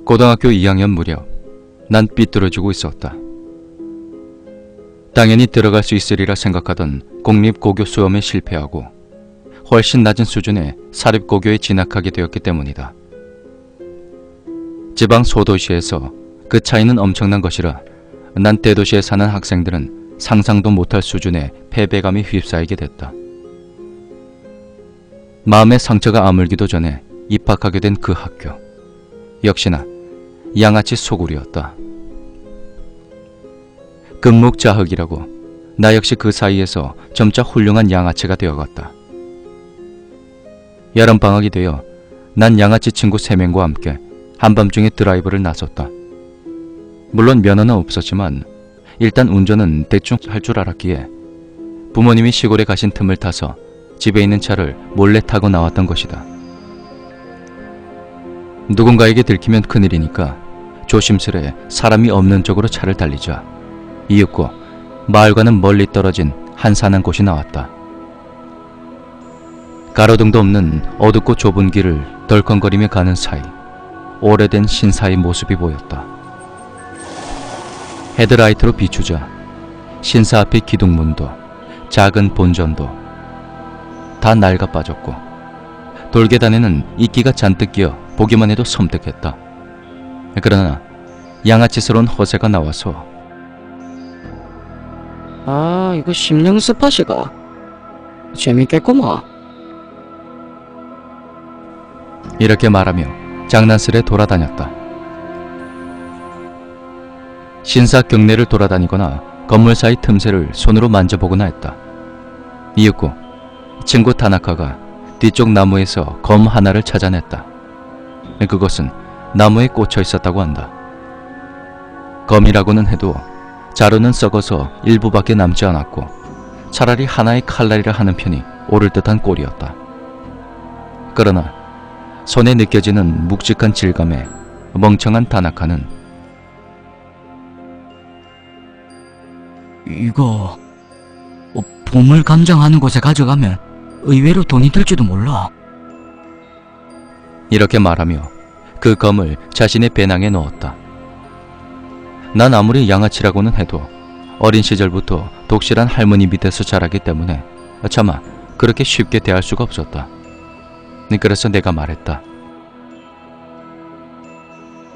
고등학교 2학년 무렵 난 삐뚤어지고 있었다. 당연히 들어갈 수 있으리라 생각하던 공립고교 수험에 실패하고 훨씬 낮은 수준의 사립고교에 진학하게 되었기 때문이다. 지방 소도시에서 그 차이는 엄청난 것이라 난 대도시에 사는 학생들은 상상도 못할 수준의 패배감에 휩싸이게 됐다. 마음의 상처가 아물기도 전에 입학하게 된 그 학교. 역시나 양아치 소굴이었다. 금묵자흑이라고 나 역시 그 사이에서 점차 훌륭한 양아치가 되어갔다. 여름방학이 되어 난 양아치 친구 3명과 함께 한밤중에 드라이브를 나섰다. 물론 면허는 없었지만 일단 운전은 대충 할 줄 알았기에 부모님이 시골에 가신 틈을 타서 집에 있는 차를 몰래 타고 나왔던 것이다. 누군가에게 들키면 큰일이니까 조심스레 사람이 없는 쪽으로 차를 달리자 이윽고 마을과는 멀리 떨어진 한산한 곳이 나왔다. 가로등도 없는 어둡고 좁은 길을 덜컹거리며 가는 사이 오래된 신사의 모습이 보였다. 헤드라이트로 비추자 신사 앞의 기둥문도 작은 본전도 다 낡아 빠졌고 돌계단에는 이끼가 잔뜩 끼어 보기만 해도 섬뜩했다. 그러나 양아치스러운 허세가 나와서 아, 이거 심령 스팟이가 재밌겠구만. 이렇게 말하며 장난스레 돌아다녔다. 신사 경내를 돌아다니거나 건물 사이 틈새를 손으로 만져보거나 했다. 이윽고 친구 타나카가 뒤쪽 나무에서 검 하나를 찾아냈다. 그것은 나무에 꽂혀 있었다고 한다. 검이라고는 해도 자루는 썩어서 일부밖에 남지 않았고 차라리 하나의 칼날이라 하는 편이 옳을 듯한 꼴이었다. 그러나 손에 느껴지는 묵직한 질감에 멍청한 타나카는 이거 보물 감정하는 곳에 가져가면 의외로 돈이 들지도 몰라. 이렇게 말하며 그 검을 자신의 배낭에 넣었다. 난 아무리 양아치라고는 해도 어린 시절부터 독실한 할머니 밑에서 자라기 때문에 차마 그렇게 쉽게 대할 수가 없었다. 그래서 내가 말했다.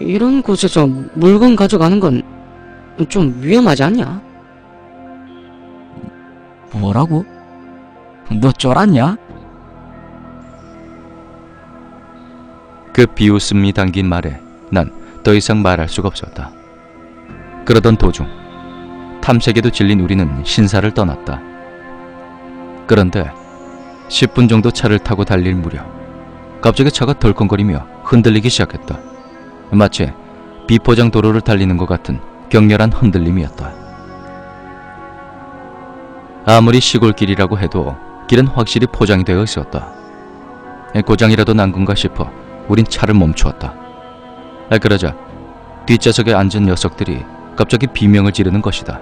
이런 곳에서 물건 가져가는 건 좀 위험하지 않냐? 뭐라고? 너 쫄았냐? 그 비웃음이 담긴 말에 난 더 이상 말할 수가 없었다. 그러던 도중 탐색에도 질린 우리는 신사를 떠났다. 그런데 10분 정도 차를 타고 달릴 무렵 갑자기 차가 덜컹거리며 흔들리기 시작했다. 마치 비포장 도로를 달리는 것 같은 격렬한 흔들림이었다. 아무리 시골길이라고 해도 길은 확실히 포장이 되어 있었다. 고장이라도 난 건가 싶어 우린 차를 멈추었다. 그러자 뒷좌석에 앉은 녀석들이 갑자기 비명을 지르는 것이다.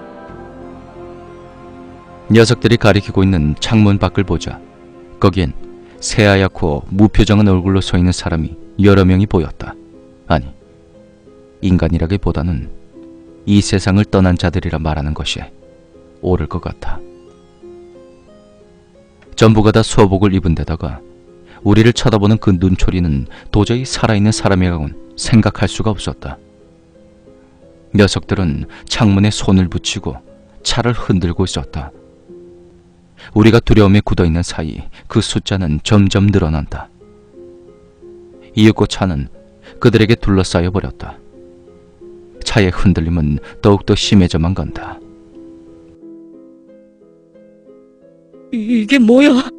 녀석들이 가리키고 있는 창문 밖을 보자 거기엔 새하얗고 무표정한 얼굴로 서 있는 사람이 여러 명이 보였다. 아니, 인간이라기보다는 이 세상을 떠난 자들이라 말하는 것이 옳을 것 같아. 전부가 다 수호복을 입은 데다가 우리를 쳐다보는 그 눈초리는 도저히 살아있는 사람이라고는 생각할 수가 없었다. 녀석들은 창문에 손을 붙이고 차를 흔들고 있었다. 우리가 두려움에 굳어있는 사이 그 숫자는 점점 늘어난다. 이윽고 차는 그들에게 둘러싸여 버렸다. 차의 흔들림은 더욱더 심해져만 간다. 이게 뭐야?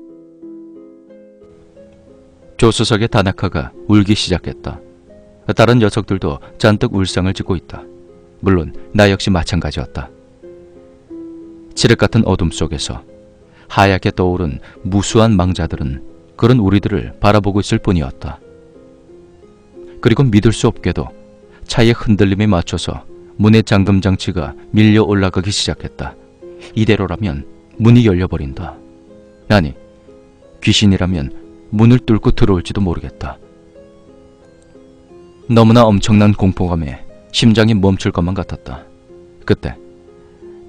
조수석의 다나카가 울기 시작했다. 다른 녀석들도 잔뜩 울상을 짓고 있다. 물론 나 역시 마찬가지였다. 칠흑 같은 어둠 속에서 하얗게 떠오른 무수한 망자들은 그런 우리들을 바라보고 있을 뿐이었다. 그리고 믿을 수 없게도 차의 흔들림에 맞춰서 문의 잠금 장치가 밀려 올라가기 시작했다. 이대로라면 문이 열려버린다. 아니, 귀신이라면 문을 뚫고 들어올지도 모르겠다. 너무나 엄청난 공포감에 심장이 멈출 것만 같았다. 그때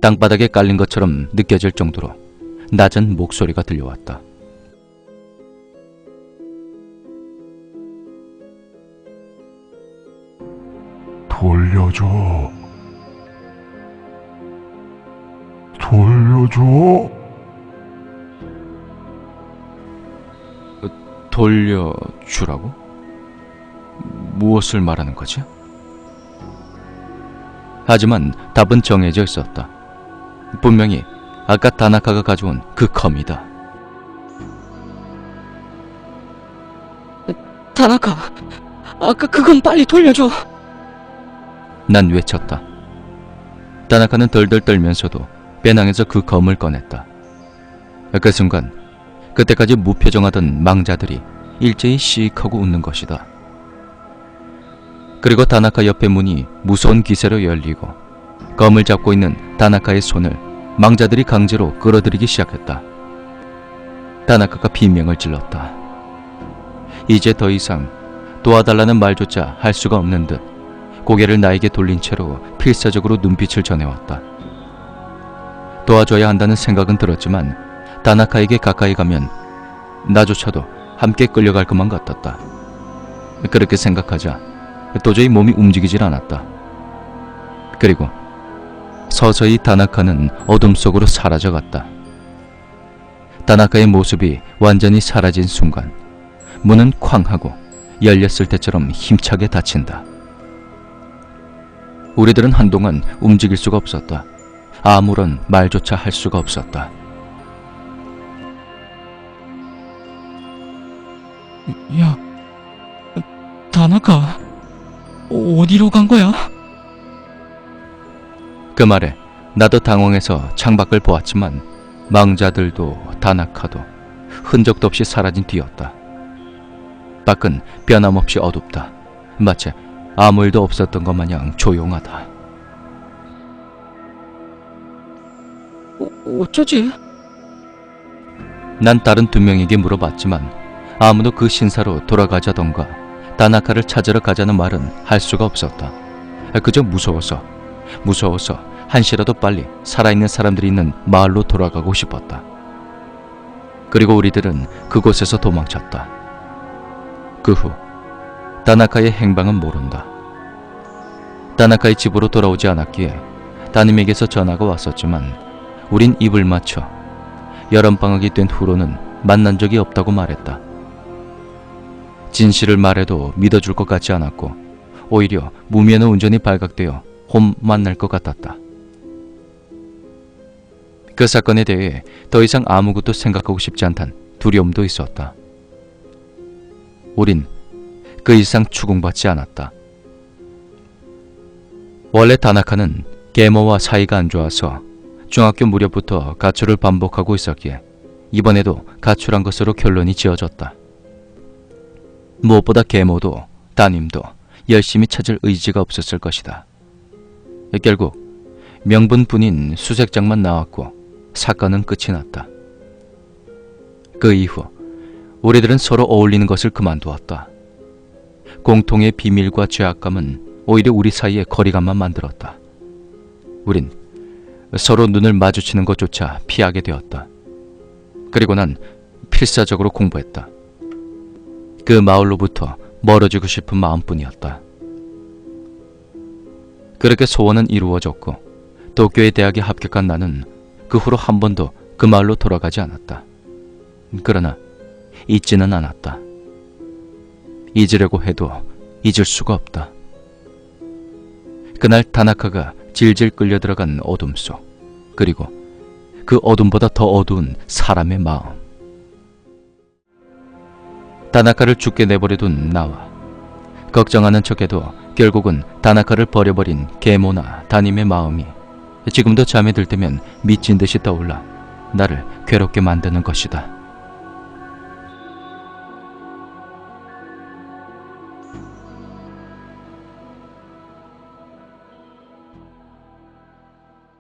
땅바닥에 깔린 것처럼 느껴질 정도로 낮은 목소리가 들려왔다. 돌려줘. 돌려줘. 돌려주라고? 무엇을 말하는 거지? 하지만 답은 정해져 있었다. 분명히 아까 다나카가 가져온 그 검이다. 다나카, 아까 그건 빨리 돌려줘. 난 외쳤다. 다나카는 덜덜 떨면서도 배낭에서 그 검을 꺼냈다. 그 순간 그때까지 무표정하던 망자들이 일제히 씩 하고 웃는 것이다. 그리고 다나카 옆의 문이 무서운 기세로 열리고 검을 잡고 있는 다나카의 손을 망자들이 강제로 끌어들이기 시작했다. 다나카가 비명을 질렀다. 이제 더 이상 도와달라는 말조차 할 수가 없는 듯 고개를 나에게 돌린 채로 필사적으로 눈빛을 전해왔다. 도와줘야 한다는 생각은 들었지만 다나카에게 가까이 가면 나조차도 함께 끌려갈 것만 같았다. 그렇게 생각하자 도저히 몸이 움직이질 않았다. 그리고 서서히 다나카는 어둠 속으로 사라져갔다. 다나카의 모습이 완전히 사라진 순간 문은 쾅 하고 열렸을 때처럼 힘차게 닫힌다. 우리들은 한동안 움직일 수가 없었다. 아무런 말조차 할 수가 없었다. 야, 다나카, 어디로 간 거야? 그 말에 나도 당황해서 창밖을 보았지만 망자들도 다나카도 흔적도 없이 사라진 뒤였다. 밖은 변함없이 어둡다. 마치 아무 일도 없었던 것 마냥 조용하다. 어쩌지? 난 다른 두 명에게 물어봤지만 아무도 그 신사로 돌아가자던가 다나카를 찾으러 가자는 말은 할 수가 없었다. 그저 무서워서 한시라도 빨리 살아있는 사람들이 있는 마을로 돌아가고 싶었다. 그리고 우리들은 그곳에서 도망쳤다. 그 후 다나카의 행방은 모른다. 다나카의 집으로 돌아오지 않았기에 따님에게서 전화가 왔었지만 우린 입을 맞춰 여름방학이 된 후로는 만난 적이 없다고 말했다. 진실을 말해도 믿어줄 것 같지 않았고 오히려 무면허 운전이 발각되어 홈 만날 것 같았다. 그 사건에 대해 더 이상 아무것도 생각하고 싶지 않단 두려움도 있었다. 우린 그 이상 추궁받지 않았다. 원래 다나카는 계모와 사이가 안 좋아서 중학교 무렵부터 가출을 반복하고 있었기에 이번에도 가출한 것으로 결론이 지어졌다. 무엇보다 계모도 따님도 열심히 찾을 의지가 없었을 것이다. 결국 명분뿐인 수색장만 나왔고 사건은 끝이 났다. 그 이후 우리들은 서로 어울리는 것을 그만두었다. 공통의 비밀과 죄악감은 오히려 우리 사이에 거리감만 만들었다. 우린 서로 눈을 마주치는 것조차 피하게 되었다. 그리고 난 필사적으로 공부했다. 그 마을로부터 멀어지고 싶은 마음뿐이었다. 그렇게 소원은 이루어졌고 도쿄의 대학에 합격한 나는 그 후로 한 번도 그 마을로 돌아가지 않았다. 그러나 잊지는 않았다. 잊으려고 해도 잊을 수가 없다. 그날 다나카가 질질 끌려 들어간 어둠 속, 그리고 그 어둠보다 더 어두운 사람의 마음. 다나카를 죽게 내버려둔 나와 걱정하는 척해도 결국은 다나카를 버려버린 계모나 따님의 마음이 지금도 잠에 들 때면 미친 듯이 떠올라 나를 괴롭게 만드는 것이다.